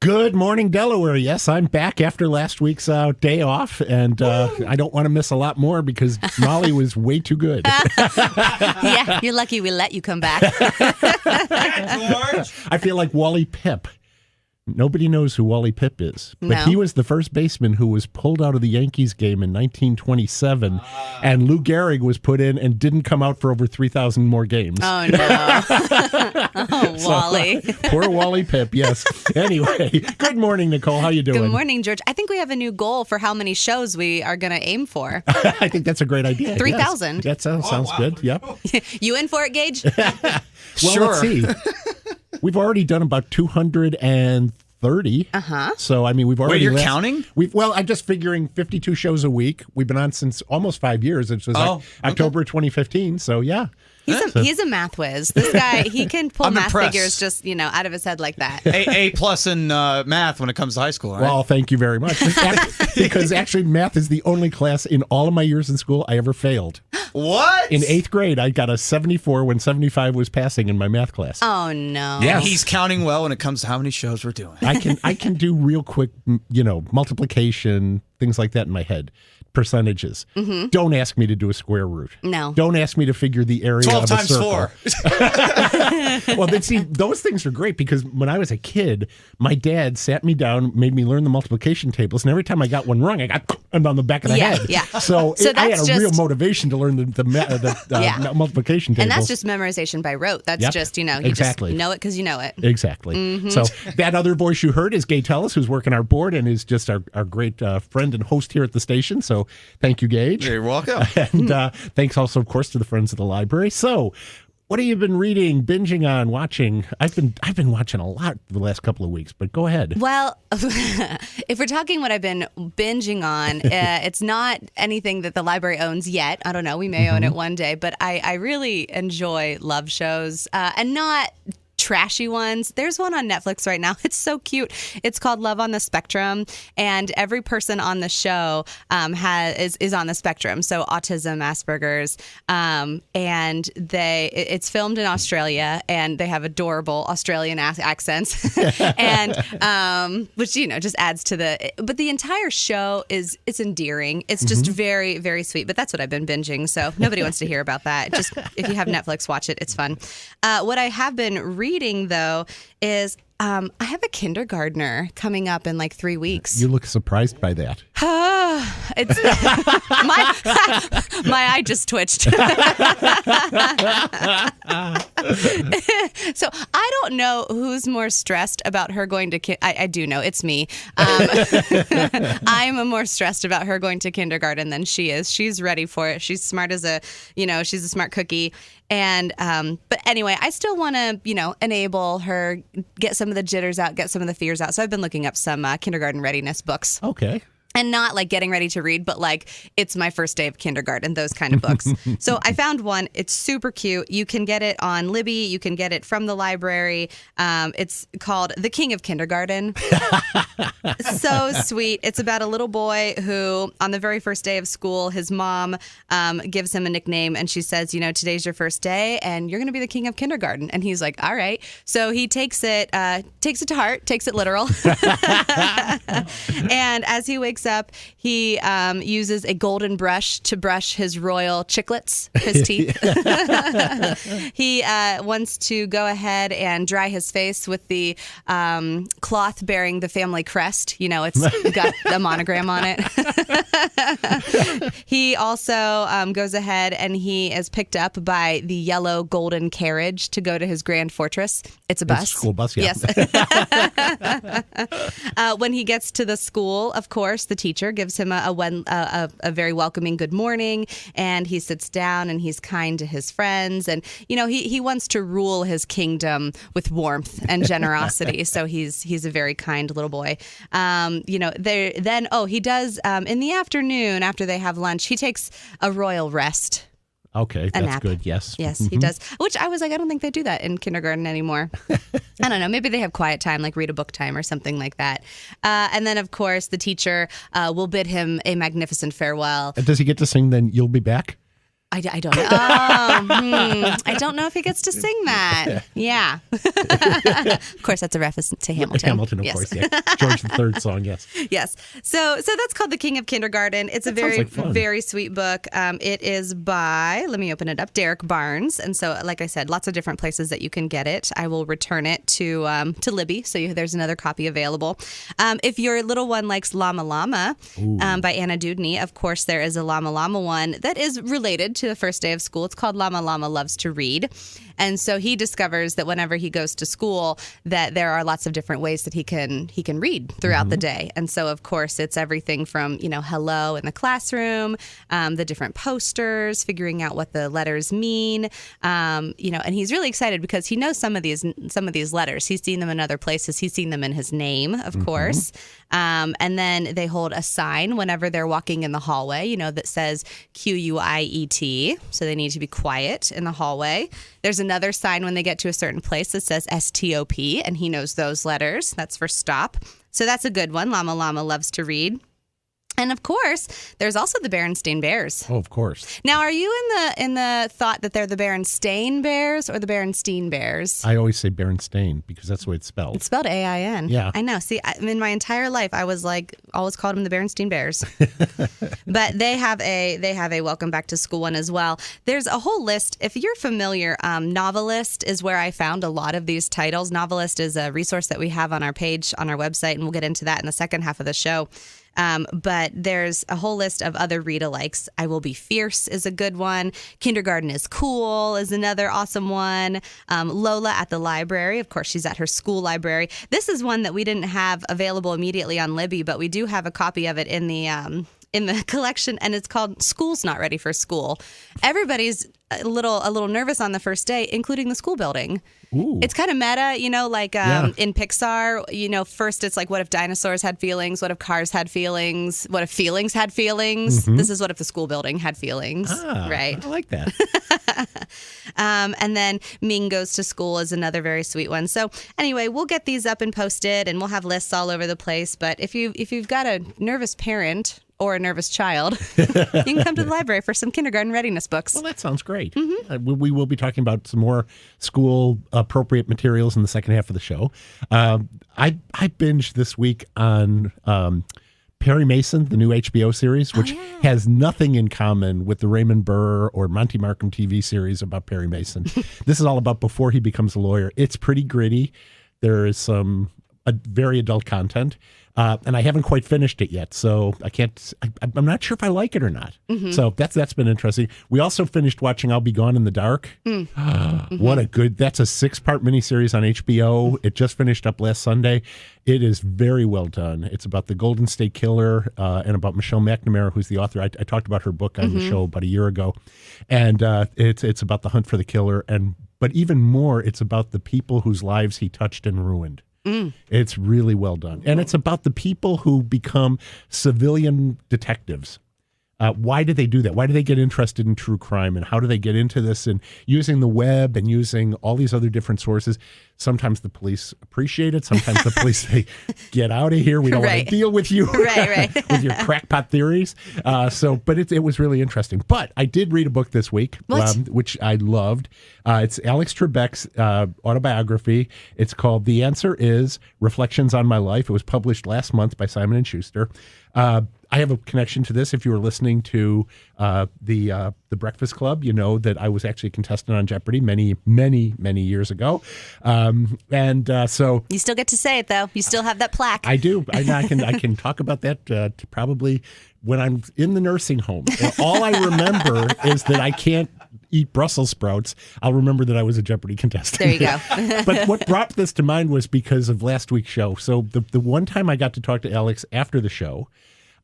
Good morning, Delaware. Yes, I'm back after last week's day off, and I don't want to miss a lot more because Molly was way too good. Yeah, you're lucky we let you come back. I feel like Wally Pipp. Nobody knows who Wally Pipp is, but No. he was the first baseman who was pulled out of the Yankees game in 1927, and Lou Gehrig was put in and didn't come out for over 3,000 more games. Oh, no. Oh, Wally. Poor Wally Pipp, yes. Anyway, good morning, Nicole. How you doing? Good morning, George. I think we have a new goal for how many shows we are going to aim for. I think that's a great idea. 3,000. Yes. That sounds good. Yep. You in for it, Gage? Well, Sure. let's see. We've already done about 230. So, I mean, we've already... Wait, you're counting? I'm just figuring 52 shows a week. We've been on since almost 5 years. It was October 2015, so yeah. He's a math whiz. This guy, he can pull I'm math impressed. figures just, out of his head like that. A plus in math when it comes to high school, right? Well, thank you very much. Because actually, math is the only class in all of my years in school I ever failed. What? In 8th grade, I got a 74 when 75 was passing in my math class. Oh, no. Yeah. He's counting well when it comes to how many shows we're doing. I can do real quick, multiplication, things like that in my head. Percentages. Mm-hmm. Don't ask me to do a square root. No. Don't ask me to figure the area 12 of a times circle. 4. Well, then see, those things are great because when I was a kid, my dad sat me down, made me learn the multiplication tables, and every time I got one wrong, I got on the back of the head. Yeah. So I had that's a real just- motivation to learn the multiplication tables. And that's just memorization by rote. That's Yep. just, you Exactly. just know it because you know it. Exactly. Mm-hmm. So that other voice you heard is Gay Tellis, who's working our board and is just our great friend and host here at the station. So thank you, Gage. You're welcome. And thanks also, of course, to the friends of the library. So what have you been reading, binging on, watching? I've been watching a lot the last couple of weeks, but go ahead. Well, if we're talking what I've been binging on, it's not anything that the library owns yet. I don't know. We may own it one day, but I really enjoy love shows and not trashy ones. There's one on Netflix right now. It's so cute. It's called Love on the Spectrum, and every person on the show is on the spectrum. So autism, Asperger's, and it's filmed in Australia, and they have adorable Australian accents, and which just adds to the. But the entire show it's endearing. It's just very, very sweet. But that's what I've been binging. So nobody wants to hear about that. Just if you have Netflix, watch it. It's fun. What I have been reading, though, is I have a kindergartner coming up in like 3 weeks. You look surprised by that. It's my eye just twitched. So I don't know who's more stressed about her going to I do know it's me. I'm more stressed about her going to kindergarten than she is. She's ready for it. She's smart as she's a smart cookie. And but anyway, I still want to enable her, get some of the jitters out, get some of the fears out. So I've been looking up some kindergarten readiness books. Okay. And not like getting ready to read, but like it's my first day of kindergarten, those kind of books. So I found one. It's super cute. You can get it on Libby. You can get it from the library. It's called The King of Kindergarten. So sweet. It's about a little boy who, on the very first day of school, his mom gives him a nickname, and she says, today's your first day, and you're going to be the king of kindergarten. And he's like, all right. So he takes it to heart, takes it literal. And as he wakes up, he uses a golden brush to brush his royal chiclets, his teeth. He wants to go ahead and dry his face with the cloth bearing the family crest. It's got the monogram on it. He also goes ahead and he is picked up by the yellow golden carriage to go to his grand fortress. It's a bus. It's a school bus, yeah. Yes. When he gets to the school, of course, the teacher gives him a very welcoming good morning, and he sits down and he's kind to his friends, and he wants to rule his kingdom with warmth and generosity. So he's a very kind little boy. He does in the afternoon after they have lunch, he takes a royal rest. Okay, A that's nap. good. Yes. Yes, he does. Which I was like, I don't think they do that in kindergarten anymore. I don't know. Maybe they have quiet time, like read a book time or something like that. And then, of course, the teacher will bid him a magnificent farewell. Does he get to sing then You'll Be Back? I don't know. Oh, I don't know if he gets to sing that. Yeah. Of course, that's a reference to Hamilton. Hamilton, of Yes. course. Yeah. George III song, yes. Yes. So that's called The King of Kindergarten. It's That a very, sounds like fun. very sweet book. It is by, let me open it up, Derek Barnes. And so, like I said, lots of different places that you can get it. I will return it to Libby, so there's another copy available. If your little one likes Llama Llama by Anna Dewdney, of course, there is a Llama Llama one that is related to the first day of school. It's called Llama Llama Loves to Read. And so he discovers that whenever he goes to school, that there are lots of different ways that he can read throughout the day. And so, of course, it's everything from, hello in the classroom, the different posters, figuring out what the letters mean, and he's really excited because he knows some of these letters. He's seen them in other places. He's seen them in his name, of course. And then they hold a sign whenever they're walking in the hallway, that says QUIET. So they need to be quiet in the hallway. There's another sign when they get to a certain place that says STOP, and he knows those letters. That's for stop. So that's a good one. Llama Llama loves to read. And of course, there's also the Berenstain Bears. Oh, of course. Now, are you in the thought that they're the Berenstain Bears or the Berenstein Bears? I always say Berenstain because that's the way it's spelled. It's spelled AIN. Yeah. I know. See, in my entire life, I was always called them the Berenstain Bears. But they have a Welcome Back to School one as well. There's a whole list. If you're familiar, Novelist is where I found a lot of these titles. Novelist is a resource that we have on our page, on our website, and we'll get into that in the second half of the show. But there's a whole list of other read-alikes. I Will Be Fierce is a good one. Kindergarten is Cool is another awesome one. Lola at the Library. Of course, she's at her school library. This is one that we didn't have available immediately on Libby, but we do have a copy of it in the collection, and it's called School's Not Ready for School. Everybody's a little nervous on the first day, including the school building. Ooh. It's kind of meta, in Pixar, first it's like, what if dinosaurs had feelings? What if cars had feelings? What if feelings had feelings? This is what if the school building had feelings, right? I like that. And then Ming Goes to School is another very sweet one. So anyway, we'll get these up and posted, and we'll have lists all over the place. But if you've got a nervous parent or a nervous child, you can come to the library for some kindergarten readiness books. Well, that sounds great. We will be talking about some more school appropriate materials in the second half of the show. I binged this week on Perry Mason, the new HBO series, which has nothing in common with the Raymond Burr or Monty Markham TV series about Perry Mason. This is all about before he becomes a lawyer. It's pretty gritty. There is some very adult content. And I haven't quite finished it yet, so I'm not sure if I like it or not. So that's been interesting. We also finished watching I'll Be Gone in the Dark. What a that's a 6-part miniseries on HBO. It just finished up last Sunday. It is very well done. It's about the Golden State Killer and about Michelle McNamara, who's the author. I talked about her book on the show about a year ago. And it's about the hunt for the killer. But even more, it's about the people whose lives he touched and ruined. It's really well done. And it's about the people who become civilian detectives. Why do they do that? Why do they get interested in true crime? And how do they get into this? And using the web and using all these other different sources. Sometimes the police appreciate it. Sometimes the police say, get out of here. We don't want to deal with you with your crackpot theories. But it was really interesting. But I did read a book this week, which I loved. It's Alex Trebek's autobiography. It's called The Answer Is Reflections on My Life. It was published last month by Simon & Schuster. I have a connection to this. If you were listening to the Breakfast Club, you know that I was actually a contestant on Jeopardy many, many, many years ago. So you still get to say it, though. You still have that plaque. I do. I can talk about that probably when I'm in the nursing home. All I remember is that I can't eat Brussels sprouts. I'll remember that I was a Jeopardy contestant. There you go. But what brought this to mind was because of last week's show. So the one time I got to talk to Alex after the show,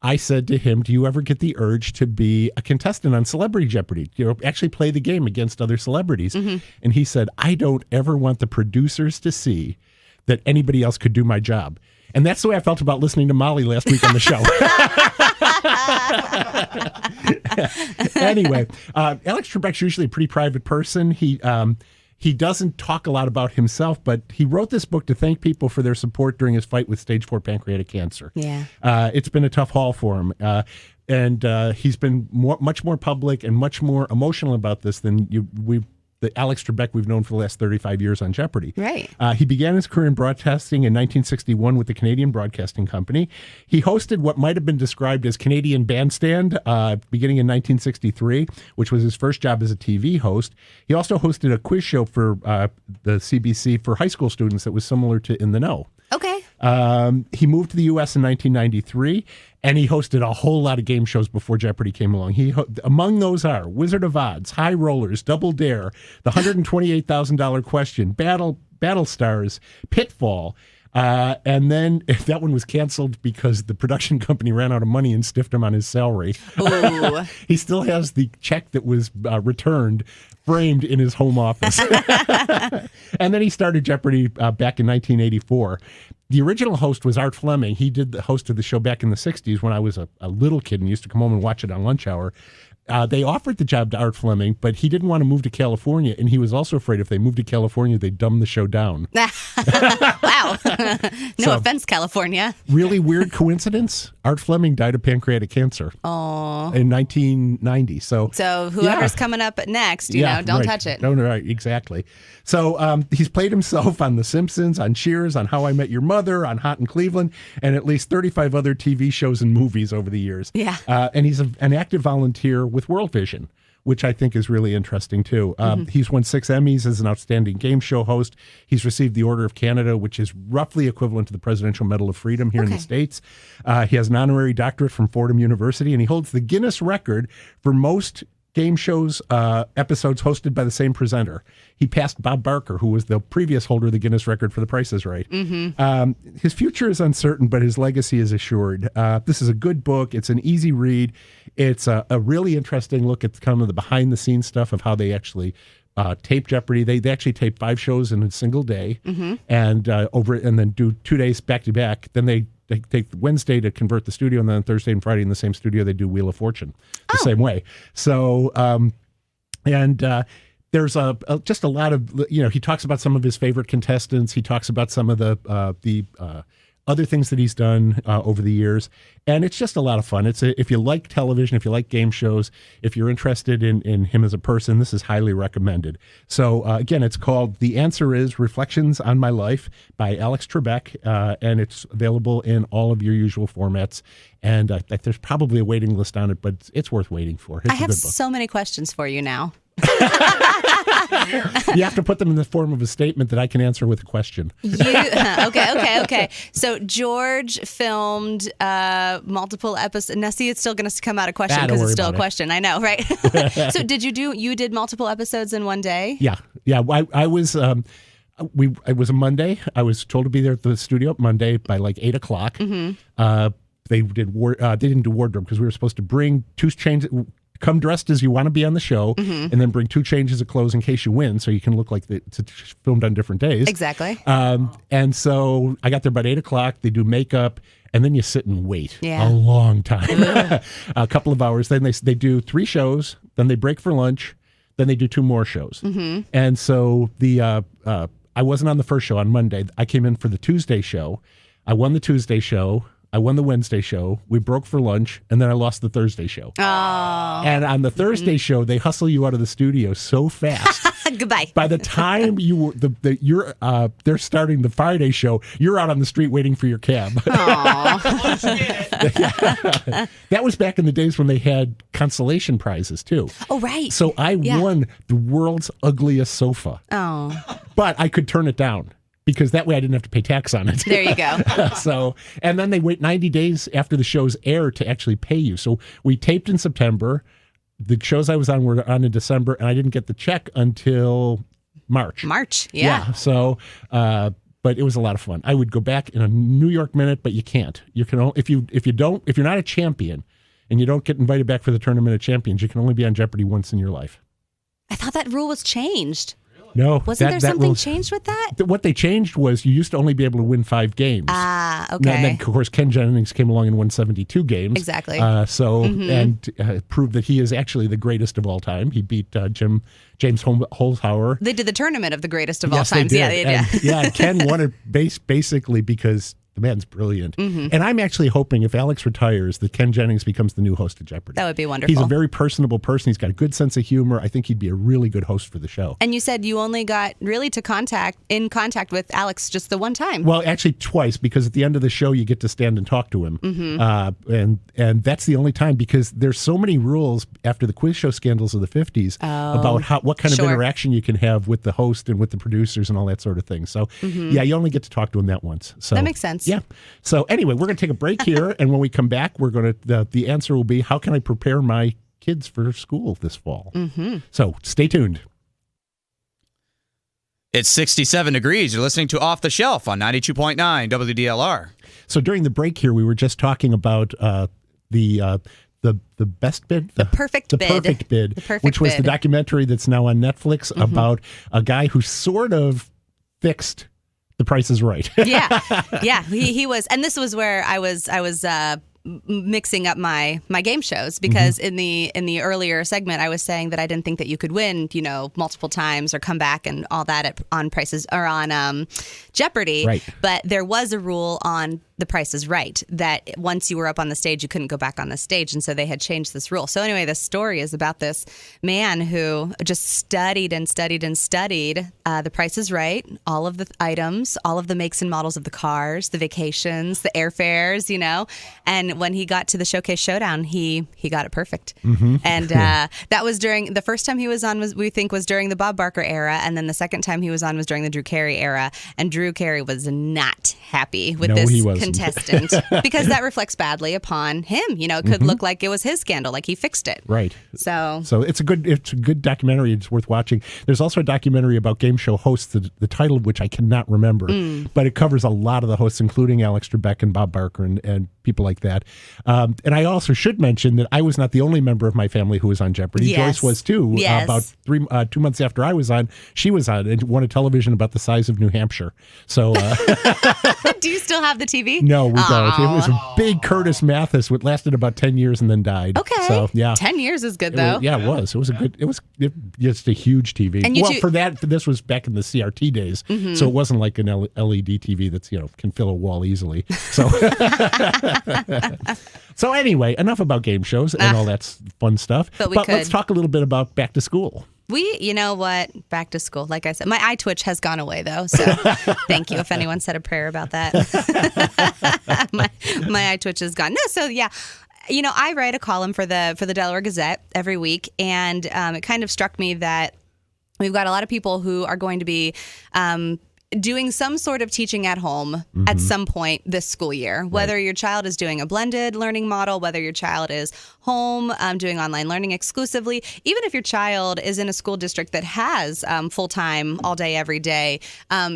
I said to him, do you ever get the urge to be a contestant on Celebrity Jeopardy? Actually play the game against other celebrities. And he said, I don't ever want the producers to see that anybody else could do my job. And that's the way I felt about listening to Molly last week on the show. Anyway, Alex Trebek's usually a pretty private person. He doesn't talk a lot about himself, but he wrote this book to thank people for their support during his fight with stage 4 pancreatic cancer. Yeah. It's been a tough haul for him. And he's been much more public and much more emotional about this than the Alex Trebek we've known for the last 35 years on Jeopardy. Right. He began his career in broadcasting in 1961 with the Canadian Broadcasting Company. He hosted what might have been described as Canadian Bandstand beginning in 1963, which was his first job as a TV host. He also hosted a quiz show for the CBC for high school students that was similar to In the Know. Okay. He moved to the U.S. in 1993, and he hosted a whole lot of game shows before Jeopardy came along. Among those are Wizard of Odds, High Rollers, Double Dare, the $128,000 Question, Battle Stars, Pitfall. And then that one was canceled because the production company ran out of money and stiffed him on his salary. Ooh. He still has the check that was returned framed in his home office. And then he started Jeopardy back in 1984. The original host was Art Fleming. He did the host of the show back in the 60s when I was a little kid and used to come home and watch it on lunch hour. They offered the job to Art Fleming, but he didn't want to move to California, and he was also afraid if they moved to California, they'd dumb the show down. Wow. No offense, California. Really weird coincidence. Art Fleming died of pancreatic cancer in 1990. So whoever's coming up next, you know, don't touch it. No, right, exactly. So he's played himself on The Simpsons, on Cheers, on How I Met Your Mother, on Hot in Cleveland, and at least 35 other TV shows and movies over the years. Yeah. And he's an active volunteer with World Vision, which I think is really interesting, too. He's won 6 Emmys as an outstanding game show host. He's received the Order of Canada, which is roughly equivalent to the Presidential Medal of Freedom here in the States. He has an honorary doctorate from Fordham University, and he holds the Guinness record for most game shows episodes hosted by the same presenter. He passed Bob Barker, who was the previous holder of the Guinness record for The Price is Right. His future is uncertain, but his legacy is assured. This is a good book. It's an easy read. It's a really interesting look at kind of the behind-the-scenes stuff of how they actually tape Jeopardy. They actually tape 5 shows in a single day, and then do 2 days back to back. Then they take Wednesday to convert the studio, and then Thursday and Friday in the same studio they do Wheel of Fortune the same way. So there's just a lot of, he talks about some of his favorite contestants. He talks about some of the other things that he's done over the years. And it's just a lot of fun. If you like television, if you like game shows, if you're interested in him as a person, this is highly recommended. So again, it's called The Answer Is Reflections on My Life by Alex Trebek, and it's available in all of your usual formats. And there's probably a waiting list on it, but it's worth waiting for. It's I have so many questions for you now. You have to put them in the form of a statement that I can answer with a question. Okay. So George filmed multiple episodes. Now, see, it's still going to come out a question because it's still a question. I know, right? So you did multiple episodes in one day? Yeah. I was. It was a Monday. I was told to be there at the studio Monday by like 8 o'clock. They didn't do wardrobe because we were supposed to bring 2 changes. Come dressed as you want to be on the show, and then bring 2 changes of clothes in case you win, so you can look like it's filmed on different days. Exactly. And so I got there about 8 o'clock. They do makeup, and then you sit and wait a long time, a couple of hours. Then they do 3 shows. Then they break for lunch. Then they do 2 more shows. And so I wasn't on the first show on Monday. I came in for the Tuesday show. I won the Tuesday show. I won the Wednesday show. We broke for lunch, and then I lost the Thursday show. Oh. And on the Thursday show, they hustle you out of the studio so fast. Goodbye. By the time they're starting the Friday show, you're out on the street waiting for your cab. That was back in the days when they had consolation prizes too. Oh, right. So I won the world's ugliest sofa. Oh. But I could turn it down, because that way I didn't have to pay tax on it. There you go. And then they wait 90 days after the show's air to actually pay you. So we taped in September. The shows I was on were on in December, and I didn't get the check until March. Yeah. So, but it was a lot of fun. I would go back in a New York minute, but you can't. You can only, if you're not a champion and you don't get invited back for the Tournament of Champions, you can only be on Jeopardy once in your life. I thought that rule was changed. No. Wasn't there something changed with that? What they changed was you used to only be able to win 5 games. And then, of course, Ken Jennings came along and won 72 games. Exactly. And proved that he is actually the greatest of all time. He beat James Holzhauer. They did the tournament of the greatest of all Yes, times. they Yeah, did. they did. And Ken won it basically because the man's brilliant. And I'm actually hoping if Alex retires that Ken Jennings becomes the new host of Jeopardy. That would be wonderful. He's a very personable person. He's got a good sense of humor. I think he'd be a really good host for the show. And you said you only got really in contact with Alex just the one time. Well, actually twice, because at the end of the show you get to stand and talk to him, and that's the only time, because there's so many rules after the quiz show scandals of the 50s about what kind of interaction you can have with the host and with the producers and all that sort of thing. So yeah, you only get to talk to him that once. So that makes sense. Yeah. So anyway, we're going to take a break here, and when we come back, we're going to the answer will be, how can I prepare my kids for school this fall? So stay tuned. It's 67 degrees. You're listening to Off the Shelf on 92.9 WDLR. So during the break here, we were just talking about the best bid, the perfect bid. Perfect bid, The Perfect which was the Bid. documentary that's now on Netflix about a guy who sort of fixed The Price is Right. Yeah. He was, and this was where I was mixing up my game shows, because in the earlier segment I was saying that I didn't think that you could win, multiple times or come back and all that on prices or on Jeopardy. Right. But there was a rule on The Price is Right that once you were up on the stage, you couldn't go back on the stage, and so they had changed this rule. So anyway, the story is about this man who just studied and studied and studied The Price is Right, all of the items, all of the makes and models of the cars, the vacations, the airfares, and when he got to the Showcase Showdown, he got it perfect. And that was during the first time he was on, we think was during the Bob Barker era, and then the second time he was on was during the Drew Carey era, and Drew Carey was not happy with No, he this wasn't. contestant because that reflects badly upon him. It could look like it was his scandal, like he fixed it. Right. So it's a good documentary. It's worth watching. There's also a documentary about game show hosts, the title of which I cannot remember, but it covers a lot of the hosts, including Alex Trebek and Bob Barker and people like that. And I also should mention that I was not the only member of my family who was on Jeopardy. Yes. Joyce was too. Yes. About 2 months after I was on, she was on and won a television about the size of New Hampshire. So do you still have the TV? no, we don't. It was a big Curtis Mathis, which lasted about 10 years and then died. Okay. So yeah. 10 years is good, It though. was- yeah, it was. It was just a huge TV. And you Well, two- for this was back in the CRT days, so it wasn't like an LED TV that's can fill a wall easily. So, so anyway, enough about game shows and all that fun stuff. But let's could. talk a little bit about back to school. You know what? Back to school. Like I said, my eye twitch has gone away, though. So thank you if anyone said a prayer about that. my eye twitch is gone. No, so yeah. I write a column for the Delaware Gazette every week, and it kind of struck me that we've got a lot of people who are going to be doing some sort of teaching at home at some point this school year, whether your child is doing a blended learning model, whether your child is home doing online learning exclusively, even if your child is in a school district that has full-time all day, every day,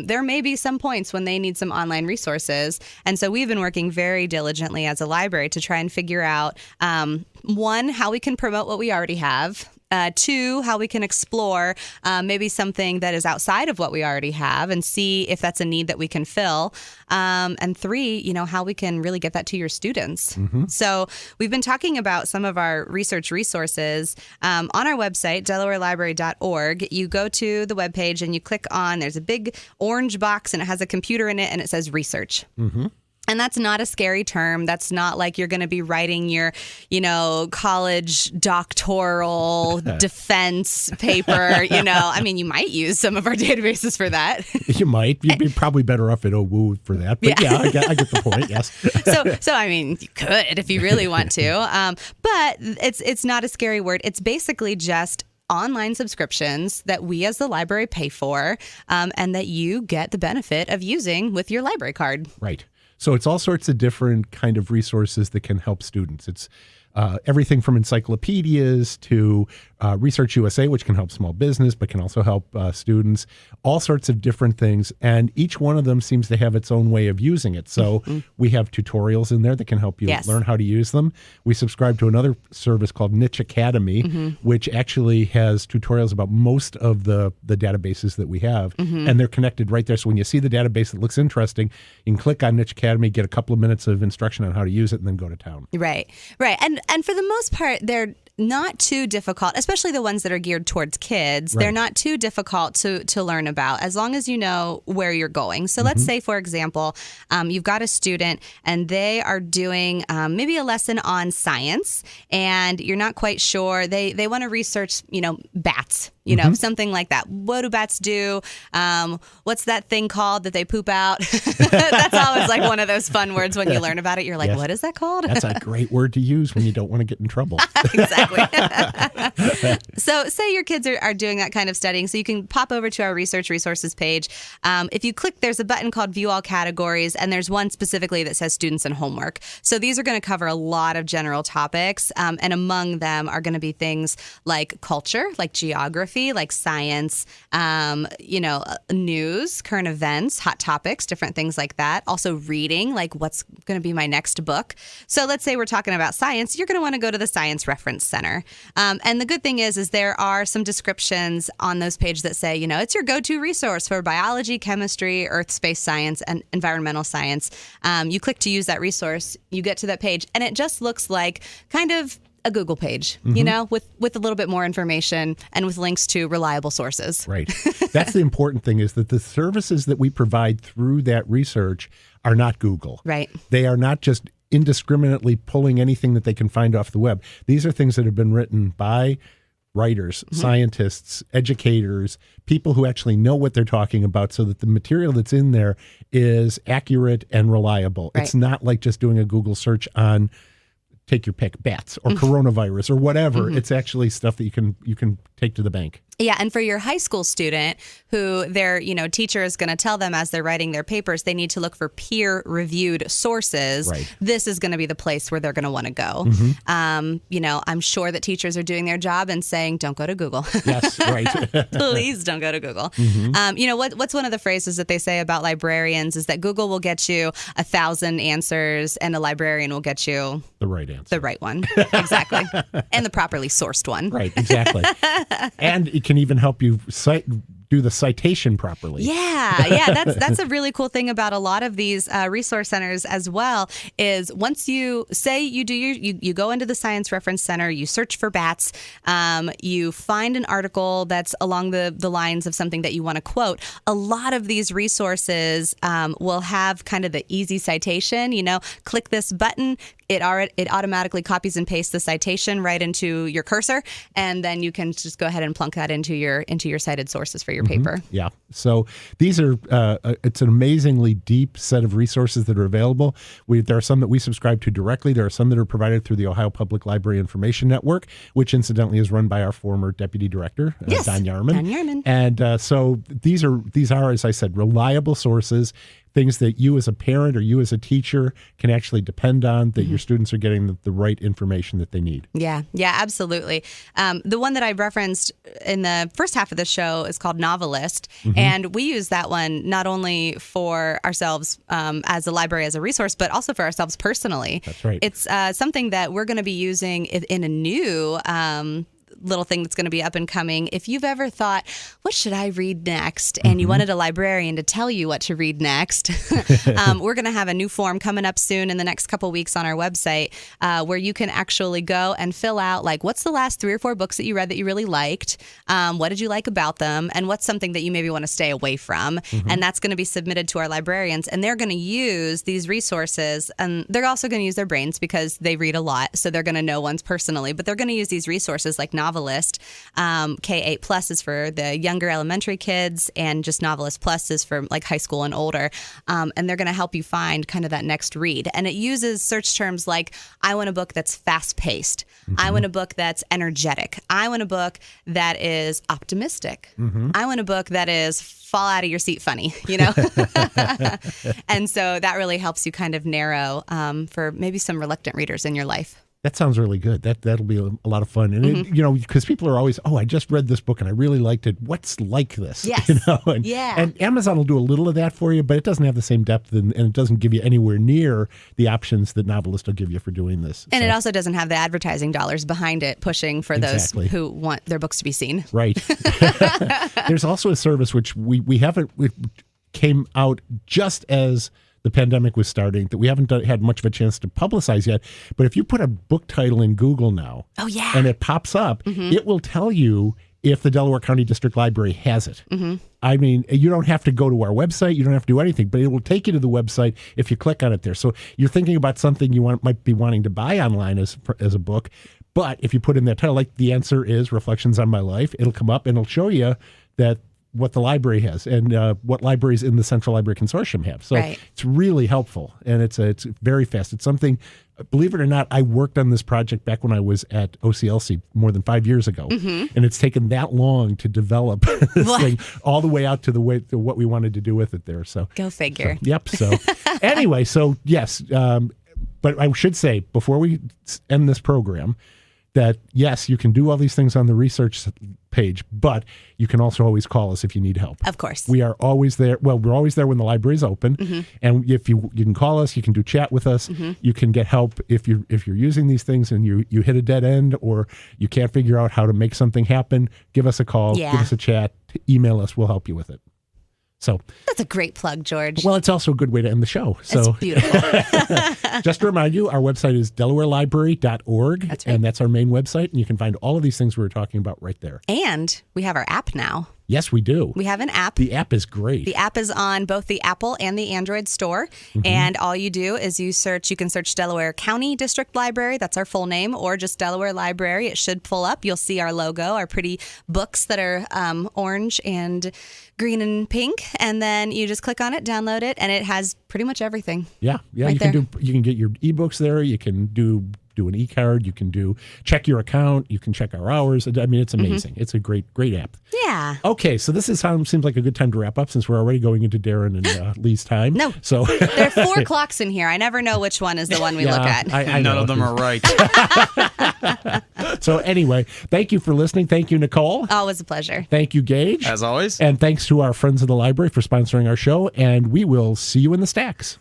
there may be some points when they need some online resources. And so we've been working very diligently as a library to try and figure out, one, how we can promote what we already have. Two, how we can explore maybe something that is outside of what we already have and see if that's a need that we can fill. And three, how we can really get that to your students. So we've been talking about some of our research resources on our website, DelawareLibrary.org. You go to the webpage and you click on, there's a big orange box and it has a computer in it and it says research. And that's not a scary term. That's not like you're going to be writing your, college doctoral defense paper. I mean, you might use some of our databases for that. You might. You'd be probably better off at OWU for that. But yeah, I get the point. Yes. So I mean, you could if you really want to. But it's not a scary word. It's basically just online subscriptions that we as the library pay for, and that you get the benefit of using with your library card. Right. So it's all sorts of different kind of resources that can help students. It's everything from encyclopedias to Research USA, which can help small business, but can also help students, all sorts of different things. And each one of them seems to have its own way of using it. So we have tutorials in there that can help you learn how to use them. We subscribe to another service called Niche Academy, which actually has tutorials about most of the databases that we have. And they're connected right there. So when you see the database that looks interesting, you can click on Niche Academy, get a couple of minutes of instruction on how to use it, and then go to town. Right. And for the most part, they're not too difficult, especially the ones that are geared towards kids. Right. They're not too difficult to learn about as long as you know where you're going. So let's say, for example, you've got a student and they are doing maybe a lesson on science and you're not quite sure. They want to research, bats, something like that. What do bats do? What's that thing called that they poop out? That's always like one of those fun words when you learn about it. You're like, what is that called? That's a great word to use when you don't want to get in trouble. Exactly. So say your kids are doing that kind of studying. So you can pop over to our research resources page. If you click, there's a button called View All Categories, and there's one specifically that says Students and Homework. So these are going to cover a lot of general topics, and among them are going to be things like culture, like geography, like science, news, current events, hot topics, different things like that. Also reading, like what's going to be my next book. So let's say we're talking about science. You're going to want to go to the Science Reference Center. And the good thing is there are some descriptions on those pages that say, it's your go-to resource for biology, chemistry, earth, space science, and environmental science. You click to use that resource, you get to that page, and it just looks like kind of a Google page, with a little bit more information and with links to reliable sources. Right. That's the important thing, is that the services that we provide through that research are not Google. Right. They are not just indiscriminately pulling anything that they can find off the web. These are things that have been written by writers, scientists, educators, people who actually know what they're talking about, so that the material that's in there is accurate and reliable. Right. It's not like just doing a Google search on, take your pick, bats or coronavirus or whatever. It's actually stuff that you can take to the bank. Yeah, and for your high school student who their, teacher is going to tell them as they're writing their papers, they need to look for peer-reviewed sources. Right. This is going to be the place where they're going to want to go. I'm sure that teachers are doing their job and saying, don't go to Google. Yes, right. Please don't go to Google. What's one of the phrases that they say about librarians is that Google will get you 1,000 answers and a librarian will get you The right answer. the right one. Exactly. And the properly sourced one. Right, exactly. And it can even help you do the citation properly. Yeah. That's a really cool thing about a lot of these resource centers as well, is once you say you go into the Science Reference Center, you search for bats, you find an article that's along the lines of something that you want to quote. A lot of these resources will have kind of the easy citation, click this button, it automatically copies and pastes the citation right into your cursor, and then you can just go ahead and plunk that into your cited sources for your paper. Yeah. So these are it's an amazingly deep set of resources that are available. There are some that we subscribe to directly. There are some that are provided through the Ohio Public Library Information Network, which incidentally is run by our former deputy director, Don Yarman. Don Yarman. And so these are, as I said, reliable sources, things that you as a parent or you as a teacher can actually depend on, that your students are getting the right information that they need. Yeah, absolutely. The one that I referenced in the first half of the show is called Novelist, and we use that one not only for ourselves as a library, as a resource, but also for ourselves personally. That's right. It's something that we're going to be using in a new little thing that's going to be up and coming. If you've ever thought, what should I read next? And you wanted a librarian to tell you what to read next, we're going to have a new form coming up soon in the next couple weeks on our website where you can actually go and fill out, like, what's the last 3 or 4 books that you read that you really liked? What did you like about them? And what's something that you maybe want to stay away from? And that's going to be submitted to our librarians, and they're going to use these resources, and they're also going to use their brains because they read a lot, so they're going to know ones personally, but they're going to use these resources like Novelist. K8 Plus is for the younger elementary kids, and just Novelist Plus is for like high school and older. And they're going to help you find kind of that next read. And it uses search terms like, I want a book that's fast paced. I want a book that's energetic. I want a book that is optimistic. I want a book that is fall out of your seat funny, And so that really helps you kind of narrow for maybe some reluctant readers in your life. That sounds really good. That'll be a lot of fun. And it, because people are always, I just read this book and I really liked it. What's like this? Yes. And, Yeah. and Amazon will do a little of that for you, but it doesn't have the same depth and it doesn't give you anywhere near the options that Novelist will give you for doing this. And So- it also doesn't have the advertising dollars behind it pushing for Exactly. those who want their books to be seen. Right. There's also a service which we haven't, it came out just as the pandemic was starting, that we haven't had much of a chance to publicize yet. But if you put a book title in Google now, Oh, yeah. and it pops up, it will tell you if the Delaware County District Library has it. I mean, you don't have to go to our website. You don't have to do anything, but it will take you to the website if you click on it there. So you're thinking about something you might be wanting to buy online as a book. But if you put in that title, like the answer is Reflections on My Life, it'll come up and it'll show you that what the library has and what libraries in the Central Library Consortium have. So Right. it's really helpful, and it's very fast. It's something, believe it or not, I worked on this project back when I was at OCLC more than 5 years ago, and it's taken that long to develop this What? thing all the way out to what we wanted to do with it there. So Go figure. Yep. So anyway, so yes, but I should say before we end this program that yes, you can do all these things on the research page, but you can also always call us if you need help. Of course. We are always there. Well, we're always there when the library is open, and if you can call us, you can do chat with us. You can get help if you're using these things and you hit a dead end or you can't figure out how to make something happen. Give us a call. Yeah. Give us a chat. Email us. We'll help you with it. So, That's a great plug, George. well, it's also a good way to end the show. That's So, beautiful. just to remind you, our website is DelawareLibrary.org. That's right. And that's our main website. And you can find all of these things we were talking about right there. And we have our app now. Yes, we do. We have an app. The app is great. The app is on both the Apple and the Android store. And all you do is you can search Delaware County District Library. That's our full name, or just Delaware Library. It should pull up. You'll see our logo, our pretty books that are orange and green and pink. And then you just click on it, download it, and it has pretty much everything. Yeah. Right You can get your ebooks there. You can do an e-card. You can check your account. You can check our hours. I mean, it's amazing. It's a great app. Yeah. Okay, so this seems like a good time to wrap up since we're already going into Darren and Lee's time. No. So There are 4 clocks in here. I never know which one is the one we look at. I None know. of them are right. So anyway, thank you for listening. Thank you, Nicole. Always a pleasure. Thank you, Gage. As always. And thanks to our friends of the library for sponsoring our show. And we will see you in the stacks.